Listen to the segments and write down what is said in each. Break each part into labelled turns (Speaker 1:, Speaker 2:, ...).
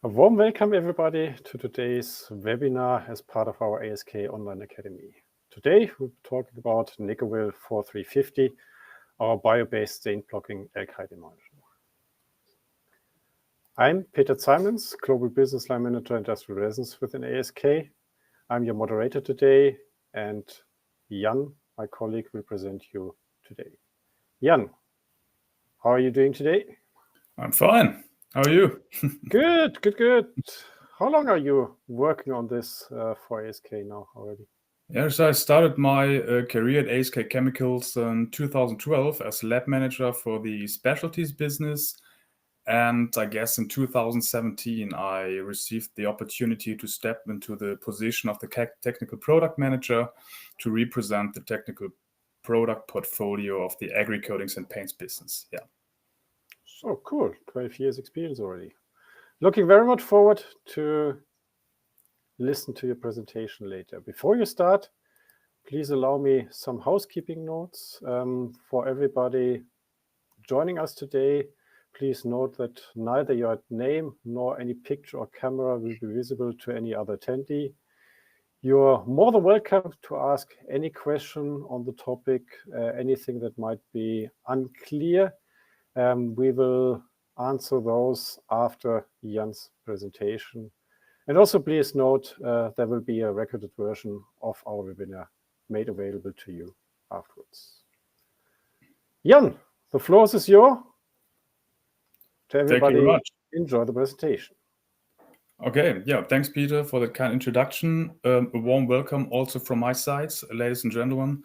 Speaker 1: A warm welcome, everybody, to today's webinar as part of our ASK Online Academy. Today, we'll be talking about NECOWEL 4350, our bio-based stain-blocking alkyd emulsion. I'm Peter Simons, Global Business Line Manager, Industrial Resins within ASK. I'm your moderator today, and Jan, my colleague, will present you today. Jan, how are you doing today?
Speaker 2: I'm fine. How are you?
Speaker 1: Good. How long are you working on this for ASK now already?
Speaker 2: Yes, I started my career at ASK Chemicals in 2012 as lab manager for the specialties business. And I guess in 2017, I received the opportunity to step into the position of the technical product manager to represent the technical product portfolio of the agri coatings and paints business. Yeah.
Speaker 1: So cool, 12 years experience already. Looking very much forward to listen to your presentation later. Before you start, please allow me some housekeeping notes for everybody joining us today. Please note that neither your name nor any picture or camera will be visible to any other attendee. You're more than welcome to ask any question on the topic, anything that might be unclear. We will answer those after Jan's presentation. And also please note there will be a recorded version of our webinar made available to you afterwards. Jan, the floor is yours. To everybody, enjoy the presentation.
Speaker 2: Okay, yeah, thanks, Peter, for the kind introduction. A warm welcome also from my side, ladies and gentlemen.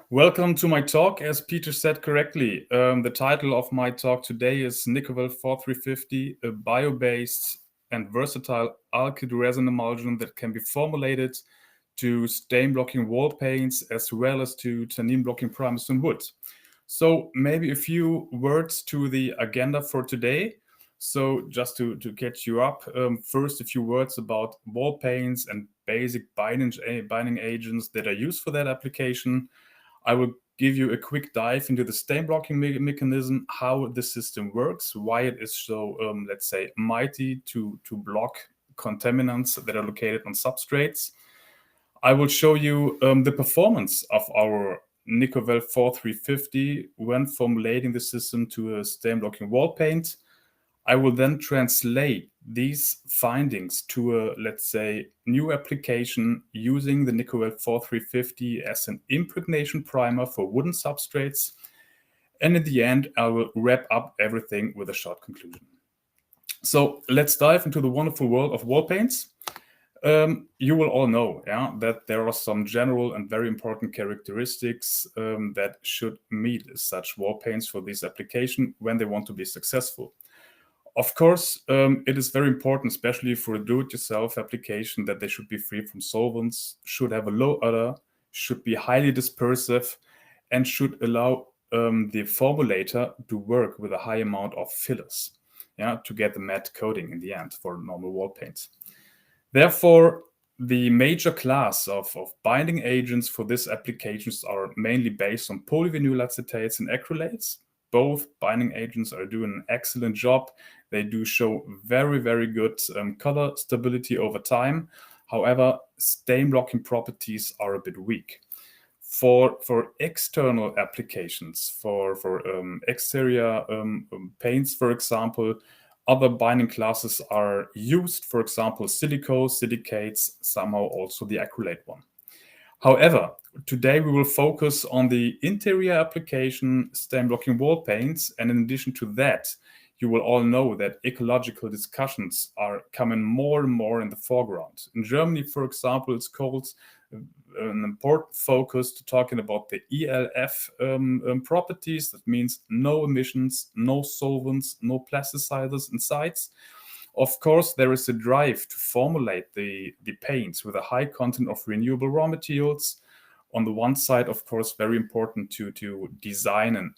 Speaker 2: Welcome to my talk. As Peter said correctly, the title of my talk today is NECOWEL 4350, a bio-based and versatile alkyd resin emulsion that can be formulated to stain-blocking wall paints as well as to tannin-blocking primers on wood. So maybe a few words to the agenda for today. So just to catch you up, first a few words about wall paints and basic binding agents that are used for that application. I will give you a quick dive into the stain blocking mechanism, how the system works, why it is so, let's say, mighty to block contaminants that are located on substrates. I will show you the performance of our NECOWEL 4350 when formulating the system to a stain blocking wall paint. I will then translate these findings to a, let's say, new application using the NECOWEL 4350 as an impregnation primer for wooden substrates. And in the end, I will wrap up everything with a short conclusion. So let's dive into the wonderful world of wall paints. You will all know that there are some general and very important characteristics that should meet such wall paints for this application when they want to be successful. Of course, it is very important, especially for a do-it-yourself application, that they should be free from solvents, should have a low odor, should be highly dispersive, and should allow the formulator to work with a high amount of fillers to get the matte coating in the end for normal wall paints. Therefore, the major class of binding agents for these applications are mainly based on polyvinyl acetates and acrylates. Both binding agents are doing an excellent job. They do show very, very good color stability over time. However, stain blocking properties are a bit weak. For external applications, for exterior paints, for example, other binding classes are used, for example, silicose, silicates, somehow also the acrylate one. However, today we will focus on the interior application stain-blocking wall paints, and in addition to that, you will all know that ecological discussions are coming more and more in the foreground. In Germany, for example, it's called an important focus to talking about the ELF properties. That means no emissions, no solvents, no plasticizers inside. Of course, there is a drive to formulate the paints with a high content of renewable raw materials. On the one side, of course, very important to design and,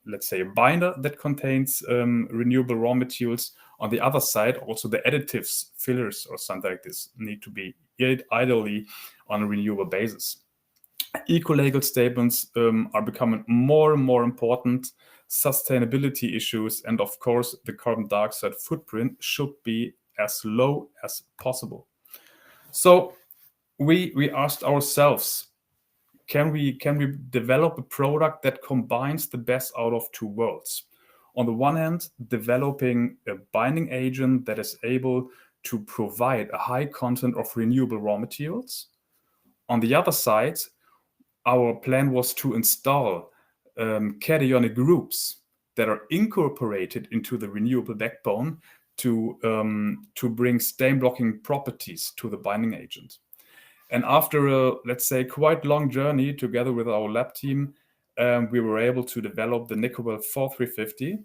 Speaker 2: let's say, a binder that contains renewable raw materials. On the other side, also the additives, fillers or something like this need to be ideally on a renewable basis. Eco-legal statements are becoming more and more important. Sustainability issues and, of course, the carbon dioxide footprint should be as low as possible. So we asked ourselves, can we develop a product that combines the best out of two worlds? On the one hand, developing a binding agent that is able to provide a high content of renewable raw materials. On the other side, our plan was to install cationic groups that are incorporated into the renewable backbone to bring stain blocking properties to the binding agent. And after a, let's say, quite long journey together with our lab team, we were able to develop the NECOWEL 4350.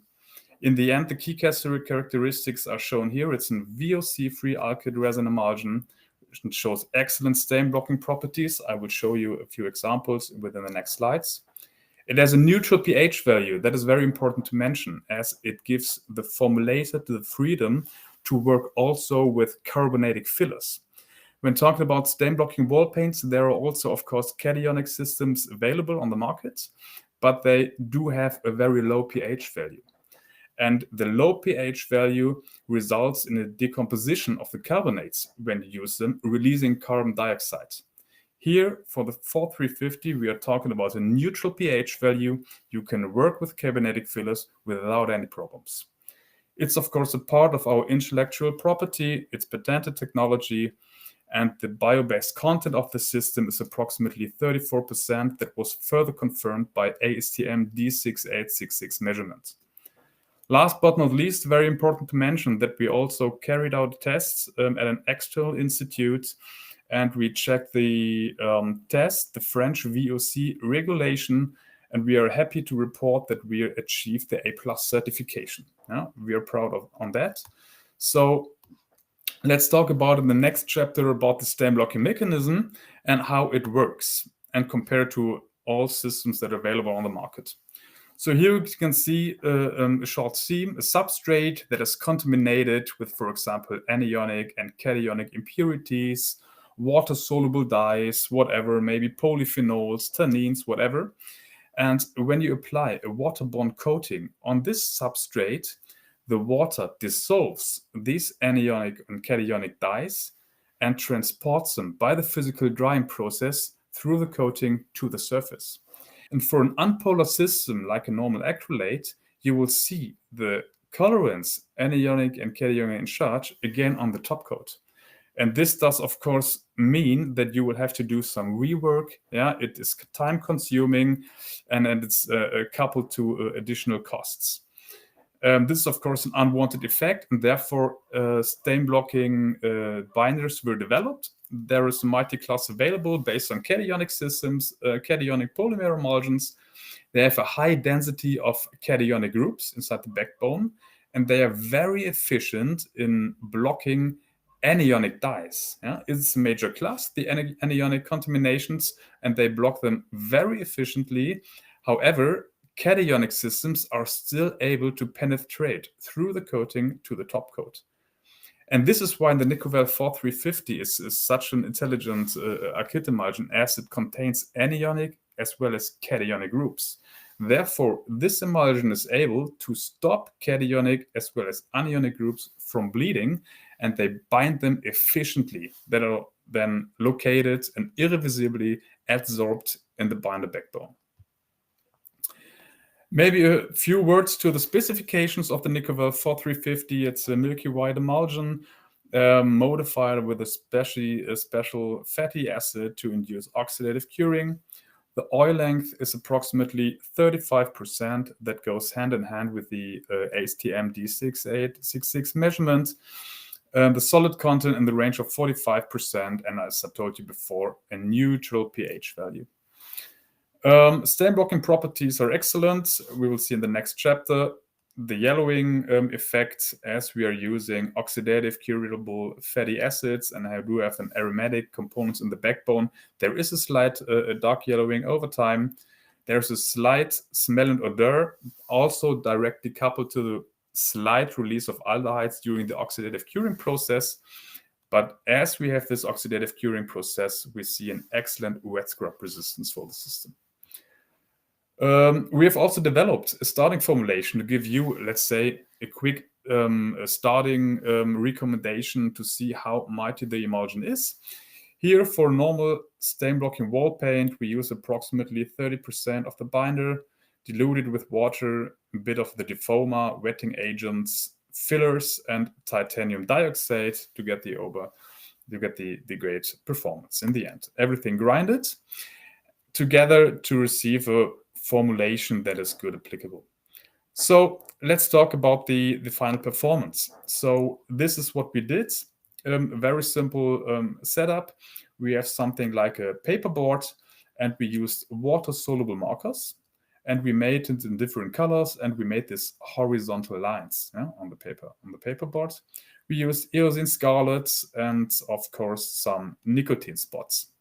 Speaker 2: In the end, the key characteristics are shown here. It's a VOC-free alkyd resin emulsion. It shows excellent stain blocking properties. I will show you a few examples within the next slides. It has a neutral pH value. That is very important to mention, as it gives the formulator the freedom to work also with carbonatic fillers. When talking about stain blocking wall paints, there are also, of course, cationic systems available on the market, but they do have a very low pH value. And the low pH value results in a decomposition of the carbonates when you use them, releasing carbon dioxide. Here, for the 4350, we are talking about a neutral pH value. You can work with carbonatic fillers without any problems. It's, of course, a part of our intellectual property. It's patented technology. And the bio-based content of the system is approximately 34%. That was further confirmed by ASTM D6866 measurement. Last but not least, very important to mention that we also carried out tests at an external institute, and we checked the test, the French VOC regulation, and we are happy to report that we achieved the A+ certification. Yeah, we are proud on that. So let's talk about in the next chapter about the stain blocking mechanism and how it works and compare to all systems that are available on the market. So here you can see a short seam, a substrate that is contaminated with, for example, anionic and cationic impurities, water-soluble dyes, whatever, maybe polyphenols, tannins, whatever. And when you apply a waterborne coating on this substrate, the water dissolves these anionic and cationic dyes and transports them by the physical drying process through the coating to the surface. And for an unpolar system like a normal acrylate, you will see the colorants, anionic and cationic in charge, again on the top coat. And this does, of course, mean that you will have to do some rework. Yeah, it is time consuming and it's coupled to additional costs. This is, of course, an unwanted effect, and therefore stain blocking binders were developed. There is a multi-class available based on cationic systems, cationic polymer emulsions. They have a high density of cationic groups inside the backbone, and they are very efficient in blocking anionic dyes. Yeah? It's a major class, the anionic contaminations, and they block them very efficiently. However, cationic systems are still able to penetrate through the coating to the top coat. And this is why the NECOWEL 4350 is such an intelligent alkyd emulsion, as it contains anionic as well as cationic groups. Therefore, this emulsion is able to stop cationic as well as anionic groups from bleeding, and they bind them efficiently, that are then located and irreversibly adsorbed in the binder backbone. Maybe a few words to the specifications of the NECOWEL 4350. It's a milky white emulsion modified with a special fatty acid to induce oxidative curing. The oil length is approximately 35%. That goes hand in hand with the ASTM D6866 measurement. The solid content in the range of 45%, and as I told you before, a neutral pH value. Stain blocking properties are excellent. We will see in the next chapter the yellowing effect, as we are using oxidative curable fatty acids, and I do have an aromatic components in the backbone. There is a slight dark yellowing over time. There's a slight smell and odor, also directly coupled to the slight release of aldehydes during the oxidative curing process. But as we have this oxidative curing process, we see an excellent wet scrub resistance for the system. We have also developed a starting formulation to give you, let's say, a quick a starting recommendation to see how mighty the emulsion is. Here, for normal stain-blocking wall paint, we use approximately 30% of the binder, diluted with water, a bit of the defoamer, wetting agents, fillers, and titanium dioxide to get the great performance in the end. Everything grinded together to receive a formulation that is good applicable. So let's talk about the final performance. So this is what we did. A very simple setup. We have something like a paperboard, and we used water-soluble markers, and we made it in different colors, and we made these horizontal lines on the paperboard. We used eosine scarlet and, of course, some nicotine spots.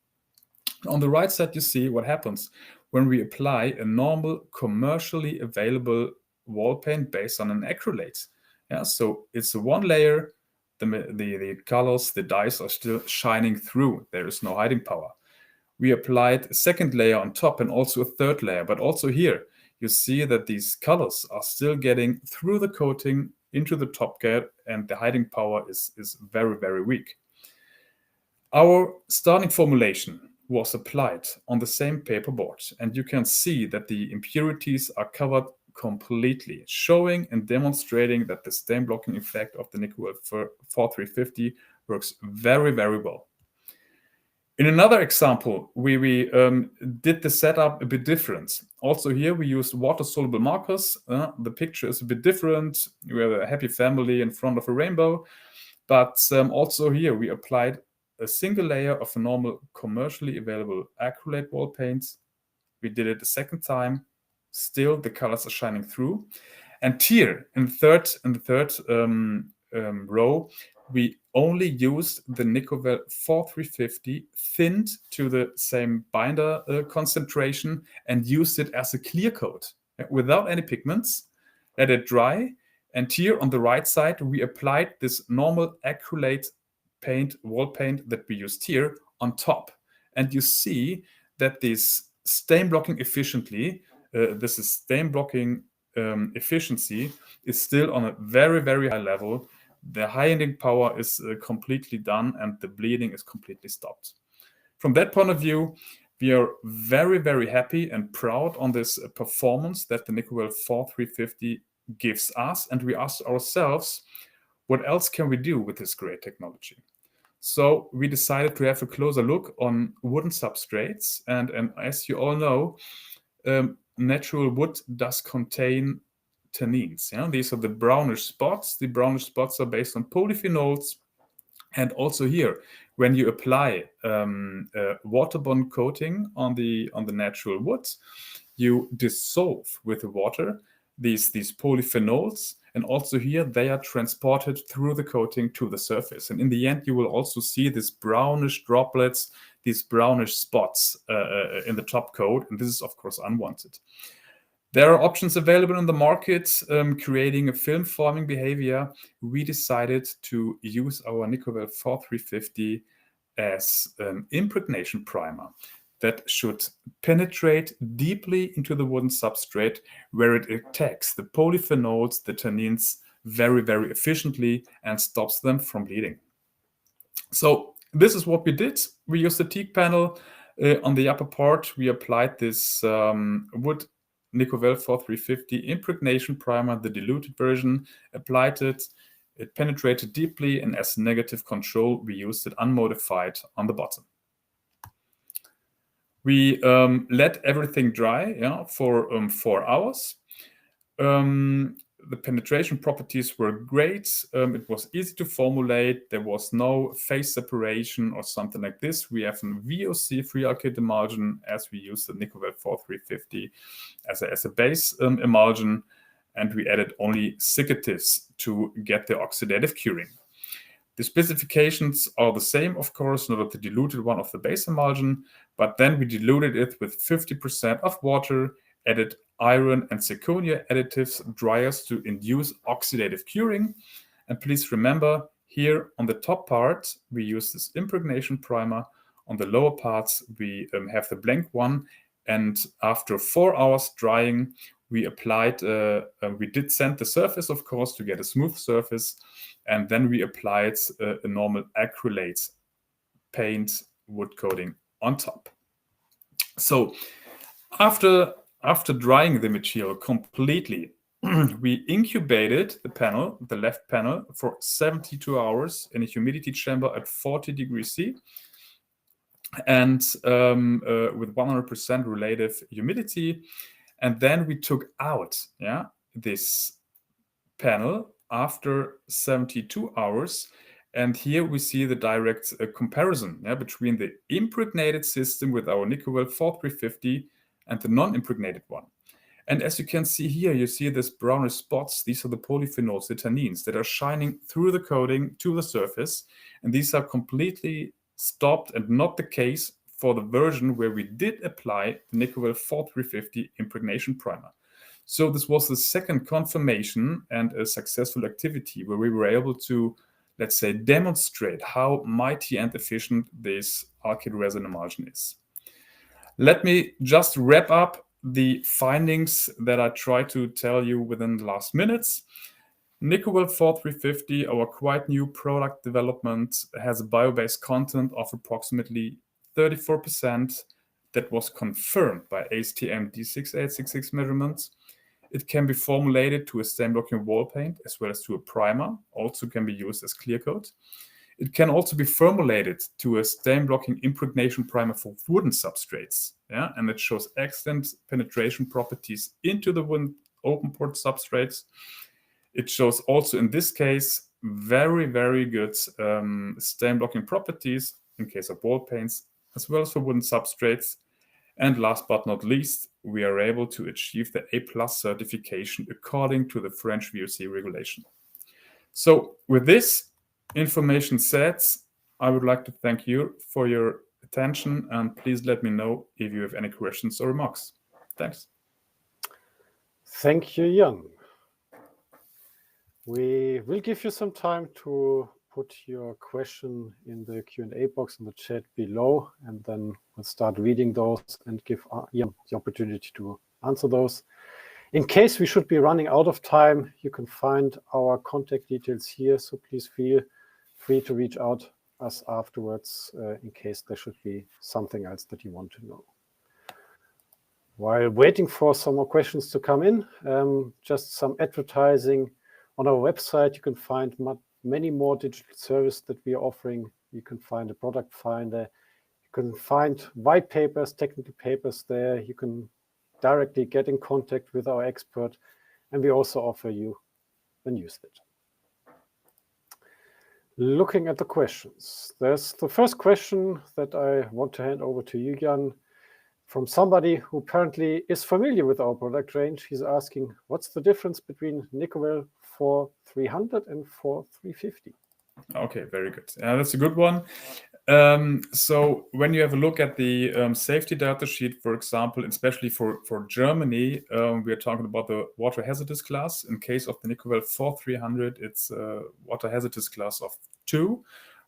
Speaker 2: On the right side, you see what happens when we apply a normal commercially available wall paint based on an acrylate. So it's a one layer. The colors, the dyes are still shining through. There is no hiding power. We applied a second layer on top and also a third layer. But also here, you see that these colors are still getting through the coating into the top coat, and the hiding power is very, very weak. Our starting formulation was applied on the same paperboard, and you can see that the impurities are covered completely, showing and demonstrating that the stain blocking effect of the NECOWEL 4350 works very, very well. In another example, we did the setup a bit different. Also here we used water-soluble markers. The picture is a bit different. We have a happy family in front of a rainbow. But also here we applied a single layer of a normal commercially available acrylate wall paint. We did it a second time. Still, the colors are shining through. And here, in the third row, we only used the NECOWEL 4350 thinned to the same binder concentration and used it as a clear coat without any pigments. Let it dry. And here on the right side, we applied this normal acrylate paint, wall paint that we used here on top. And you see that this stain blocking efficiency is still on a very, very high level. The hiding power is completely done, and the bleeding is completely stopped. From that point of view, we are very, very happy and proud on this performance that the NECOWEL 4350 gives us, and we asked ourselves, what else can we do with this great technology? So we decided to have a closer look on wooden substrates, and as you all know, natural wood does contain tannins. These are the brownish spots. The brownish spots are based on polyphenols. And also here, when you apply waterborne coating on the natural woods, you dissolve with the water these polyphenols. And also here, they are transported through the coating to the surface. And in the end, you will also see these brownish droplets, these brownish spots in the top coat. And this is, of course, unwanted. There are options available in the market creating a film-forming behavior. We decided to use our NECOWEL 4350 as an impregnation primer that should penetrate deeply into the wooden substrate where it attacks the polyphenols, the tannins, very, very efficiently and stops them from bleeding. So this is what we did. We used the teak panel. On the upper part, we applied this wood NECOWEL 4350 impregnation primer, the diluted version, applied it. It penetrated deeply, and as negative control, we used it unmodified on the bottom. We let everything dry for 4 hours. The penetration properties were great. It was easy to formulate. There was no phase separation or something like this. We have a VOC-free alkyd emulsion as we use the NECOWEL 4350 as a base emulsion, and we added only secatives to get the oxidative curing. The specifications are the same, of course, not the diluted one of the base emulsion, but then we diluted it with 50% of water, added iron and zirconia additives, dryers to induce oxidative curing. And please remember, here on the top part, we use this impregnation primer. On the lower parts, we have the blank one. And after 4 hours drying, we applied, we did sand the surface, of course, to get a smooth surface, and then we applied a normal acrylate paint wood coating on top. So after drying the material completely, we incubated the panel, the left panel, for 72 hours in a humidity chamber at 40 degrees C, and with 100% relative humidity. And then we took out this panel after 72 hours. And here we see the direct comparison between the impregnated system with our NECOWEL 4350 and the non-impregnated one. And as you can see here, you see this brownish spots. These are the polyphenols, the tannins, that are shining through the coating to the surface. And these are completely stopped, and not the case for the version where we did apply the NECOWEL 4350 impregnation primer. So this was the second confirmation and a successful activity where we were able to, let's say, demonstrate how mighty and efficient this alkyd resin emulsion is. Let me just wrap up the findings that I tried to tell you within the last minutes. NECOWEL 4350, our quite new product development, has a bio-based content of approximately 34% that was confirmed by ASTM D6866 measurements. It can be formulated to a stain-blocking wall paint as well as to a primer, also can be used as clear coat. It can also be formulated to a stain-blocking impregnation primer for wooden substrates, and it shows excellent penetration properties into the wooden open port substrates. It shows also in this case very, very good stain-blocking properties in case of wall paints as well as for wooden substrates. And last but not least, we are able to achieve the A+ certification according to the French VOC regulation. So with this information said, I would like to thank you for your attention, and please let me know if you have any questions or remarks. Thanks.
Speaker 1: Thank you, Jan. We will give you some time to put your question in the Q&A box in the chat below, and then we'll start reading those and give Jan the opportunity to answer those. In case we should be running out of time, you can find our contact details here, so please feel free to reach out us afterwards in case there should be something else that you want to know. While waiting for some more questions to come in, just some advertising. On our website, you can find many more digital services that we are offering. You can find a product finder. You can find white papers, technical papers there. You can directly get in contact with our expert, and we also offer you a newsletter. Looking at the questions, there's the first question that I want to hand over to you, Jan, from somebody who apparently is familiar with our product range. He's asking, what's the difference between NECOWEL 4300 and 4350?
Speaker 2: Okay, very good. That's a good one. So when you have a look at the safety data sheet, for example, especially for Germany, we are talking about the water hazardous class. In case of the NECOWEL 4300, it's water hazardous class of 2,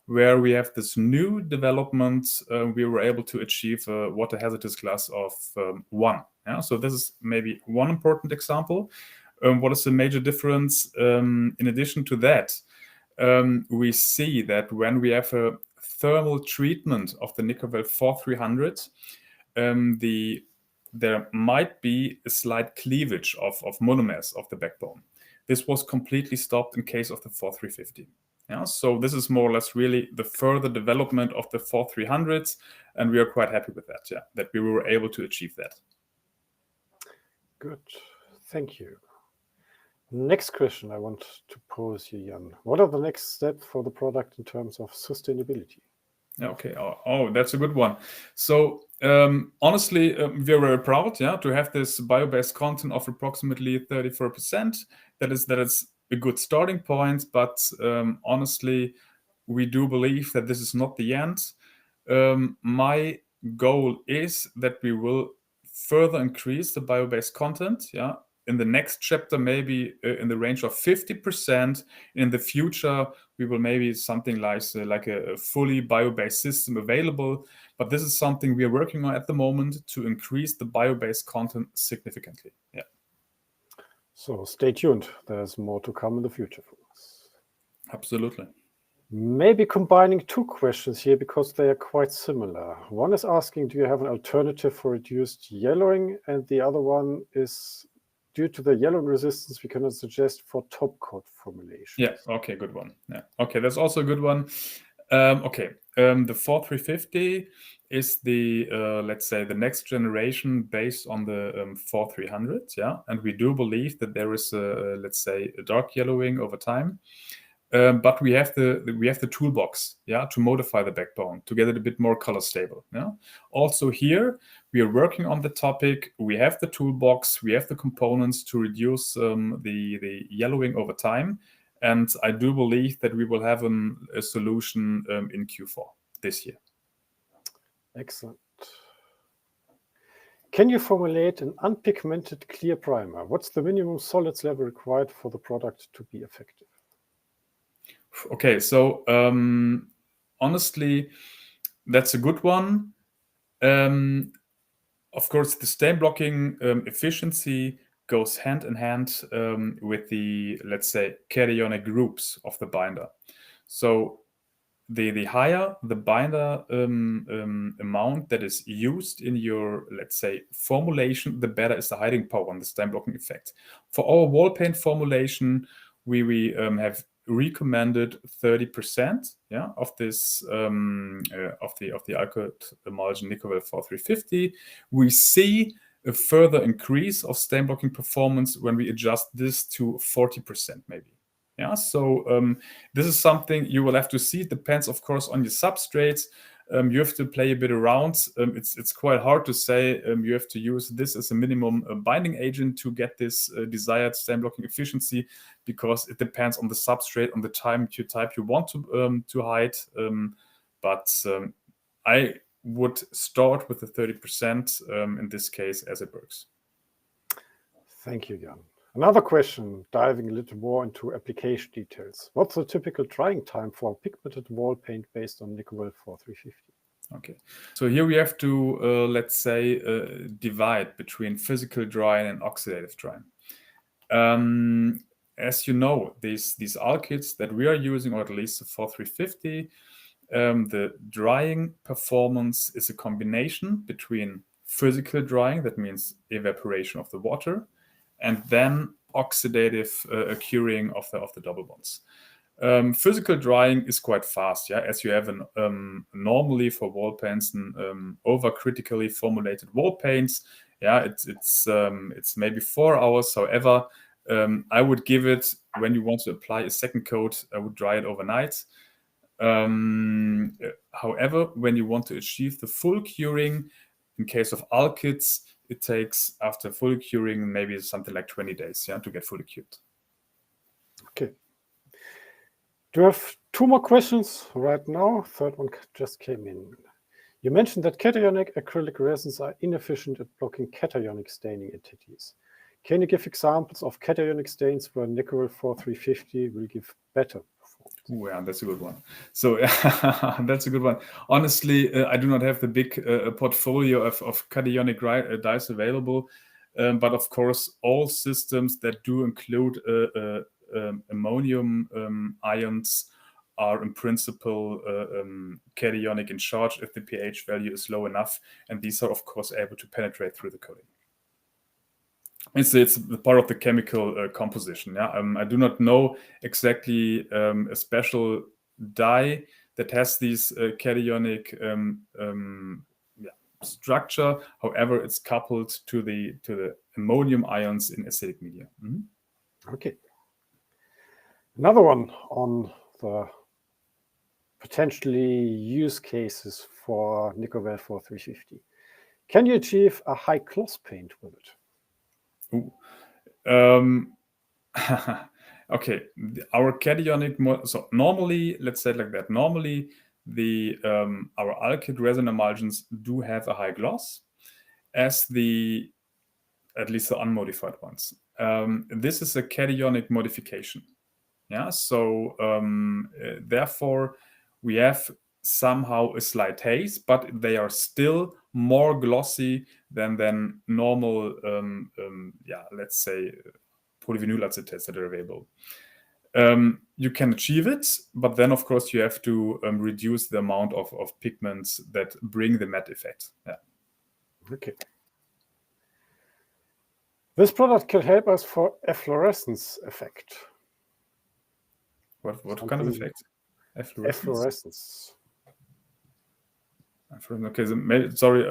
Speaker 2: where we have this new development. We were able to achieve a water hazardous class of 1. So this is maybe one important example. What is the major difference? In addition to that, we see that when we have a thermal treatment of the NECOWEL 4300, there might be a slight cleavage of monomers of the backbone. This was completely stopped in case of the 4350. So this is more or less really the further development of the 4300s, and we are quite happy with that, that we were able to achieve that.
Speaker 1: Good, thank you. Next question I want to pose you, Jan. What are the next steps for the product in terms of sustainability?
Speaker 2: Okay. Oh, that's a good one. So honestly, we are very proud, to have this bio-based content of approximately 34%. That is a good starting point, but honestly, we do believe that this is not the end. My goal is that we will further increase the bio-based content, in the next chapter, maybe in the range of 50%. In the future, we will maybe something like a fully bio-based system available. But this is something we are working on at the moment to increase the bio-based content significantly.
Speaker 1: So stay tuned. There's more to come in the future for us.
Speaker 2: Absolutely.
Speaker 1: Maybe combining two questions here because they are quite similar. One is asking, do you have an alternative for reduced yellowing? And the other one is, due to the yellowing resistance, we cannot suggest for top coat formulation.
Speaker 2: Yeah, okay, good one. Yeah, okay, that's also a good one. The 4350 is the, let's say, the next generation based on the 4300, yeah? And we do believe that there is, let's say, a dark yellowing over time. But we have the toolbox, yeah, to modify the backbone to get it a bit more color stable. Yeah. Also here we are working on the topic. We have the toolbox. We have the components to reduce the yellowing over time, and I do believe that we will have a solution in Q4 this year.
Speaker 1: Excellent. Can you formulate an unpigmented clear primer? What's the minimum solids level required for the product to be effective?
Speaker 2: Okay, so honestly, that's a good one. Of course, the stain blocking efficiency goes hand in hand with the, let's say, cationic groups of the binder. So the higher the binder amount that is used in your, let's say, formulation, the better is the hiding power on the stain blocking effect. For our wall paint formulation, we have recommended 30%, yeah, of this of the alkyd emulsion NECOWEL 4350. We see a further increase of stain blocking performance when we adjust this to 40% maybe. Yeah, so this is something you will have to see. It depends, of course, on your substrates. You have to play a bit around. It's quite hard to say you have to use this as a minimum binding agent to get this desired stain blocking efficiency, because it depends on the substrate, on the type you want to hide. But I would start with the 30% in this case as it works.
Speaker 1: Thank you, Jan. Another question, diving a little more into application details. What's the typical drying time for pigmented wall paint based on NECOWEL 4350?
Speaker 2: Okay, so here we have to, let's say, divide between physical drying and oxidative drying. As you know, these alkyds that we are using, or at least the 4350, the drying performance is a combination between physical drying, that means evaporation of the water, and then oxidative curing of the double bonds. Physical drying is quite fast, yeah, as you have normally for wall paints and overcritically formulated wall paints. Yeah, it's maybe 4 hours. However, I would give it, when you want to apply a second coat, I would dry it overnight. However, when you want to achieve the full curing, in case of alkyds, it takes, after full curing, maybe something like 20 days, yeah, to get fully cured.
Speaker 1: Okay. Do you have 2 more questions right now? Third one just came in. You mentioned that cationic acrylic resins are inefficient at blocking cationic staining entities. Can you give examples of cationic stains where NECOWEL 4350 will give better performance?
Speaker 2: Oh, yeah, that's a good one. So that's a good one. Honestly, I do not have the big portfolio of cationic dyes available, but of course, all systems that do include ammonium ions are in principle cationic in charge if the pH value is low enough, and these are of course able to penetrate through the coating. It's part of the chemical composition. Yeah, I do not know exactly a special dye that has these cationic structure. However, it's coupled to the ammonium ions in acidic media. Mm-hmm.
Speaker 1: Okay. Another one on the potentially use cases for NECOWEL 4350. Can you achieve a high gloss paint with it?
Speaker 2: Okay, our cationic, so normally, let's say it like that, normally our alkyd resin emulsions do have a high gloss, as at least the unmodified ones. This is a cationic modification. Yeah, so therefore we have somehow a slight haze, but they are still more glossy than normal, let's say, polyvinyl acetates that are available. You can achieve it, but then of course you have to reduce the amount of pigments that bring the matte effect. Yeah.
Speaker 1: Okay. This product can help us for efflorescence effect.
Speaker 2: What kind of effect?
Speaker 1: Efflorescence.
Speaker 2: Okay, so maybe, sorry,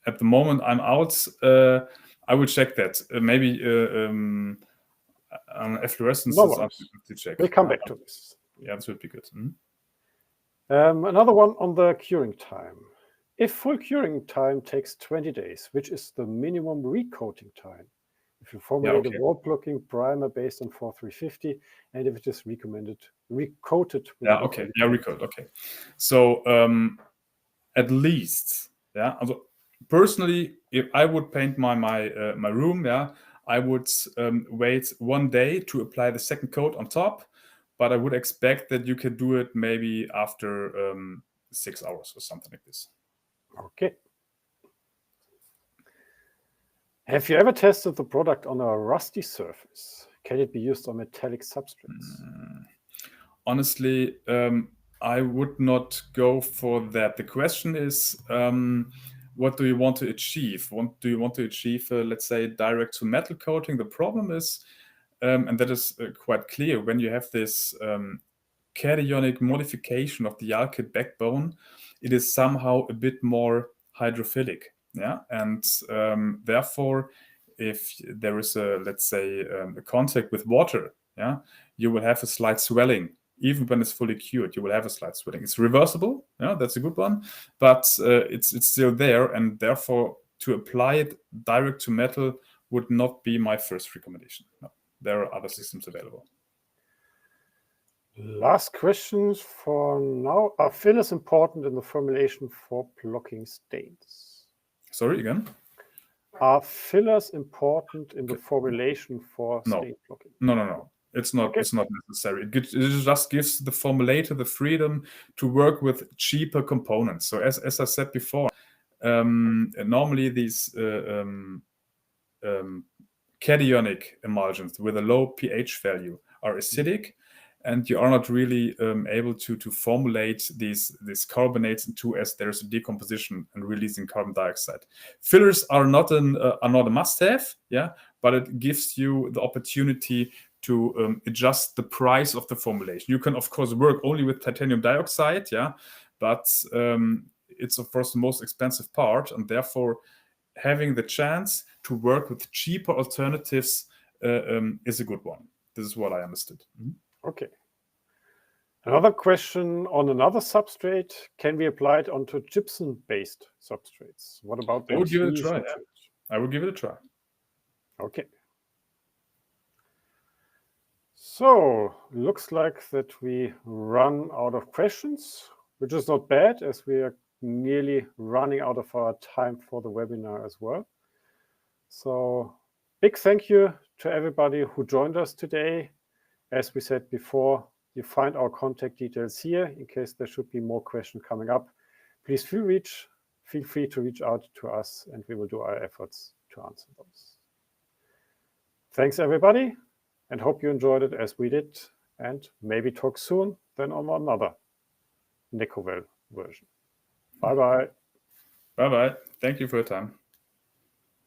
Speaker 2: at the moment I'm out. I will check that. Maybe efflorescence
Speaker 1: No
Speaker 2: is
Speaker 1: worries.
Speaker 2: something to check.
Speaker 1: We'll come back to this.
Speaker 2: Yeah, this would be good.
Speaker 1: Another one on the curing time. If full curing time takes 20 days, which is the minimum recoating time, if you formulate a wall blocking primer based on 4350, and if it is recoated with
Speaker 2: recoat. Okay, so at least, yeah. Also, personally, if I would paint my room, yeah, I would wait 1 day to apply the second coat on top, but I would expect that you can do it maybe after 6 hours or something like this.
Speaker 1: Okay. Have you ever tested the product on a rusty surface? Can it be used on metallic substrates?
Speaker 2: Honestly, I would not go for that. The question is, what do you want to achieve? Do you want to achieve, let's say, direct to metal coating? The problem is, and that is quite clear, when you have this cationic modification of the alkyd backbone, it is somehow a bit more hydrophilic. Yeah, and therefore, if there is let's say, a contact with water, yeah, you will have a slight swelling. Even when it's fully cured, you will have a slight swelling. It's reversible, yeah, that's a good one, but it's still there, and therefore to apply it direct to metal would not be my first recommendation. No, there are other systems available.
Speaker 1: Last questions for now. Are fillers important in the formulation for blocking stains?
Speaker 2: Sorry, again?
Speaker 1: Are fillers important in the formulation for stain blocking?
Speaker 2: No. It's not. Okay. It's not necessary. It just gives the formulator the freedom to work with cheaper components. So as I said before, normally these cationic emulsions with a low pH value are acidic, and you are not really able to formulate these carbonates into, as there's a decomposition and releasing carbon dioxide. Fillers are not a must-have, yeah, but it gives you the opportunity to adjust the price of the formulation. You can of course work only with titanium dioxide, yeah, but it's of course the most expensive part, and therefore having the chance to work with cheaper alternatives is a good one. This is what I understood.
Speaker 1: Okay. Another question on another substrate. Can we apply it onto gypsum-based substrates? What about the
Speaker 2: I would give it a try. Yeah. I would give it a try.
Speaker 1: Okay. So, looks like that we run out of questions, which is not bad, as we are nearly running out of our time for the webinar as well. So, big thank you to everybody who joined us today. As we said before, you find our contact details here in case there should be more questions coming up. Please feel free to reach out to us, and we will do our efforts to answer those. Thanks, everybody, and hope you enjoyed it as we did, and maybe talk soon then on another NECOWEL version. Bye-bye.
Speaker 2: Bye-bye. Thank you for your time.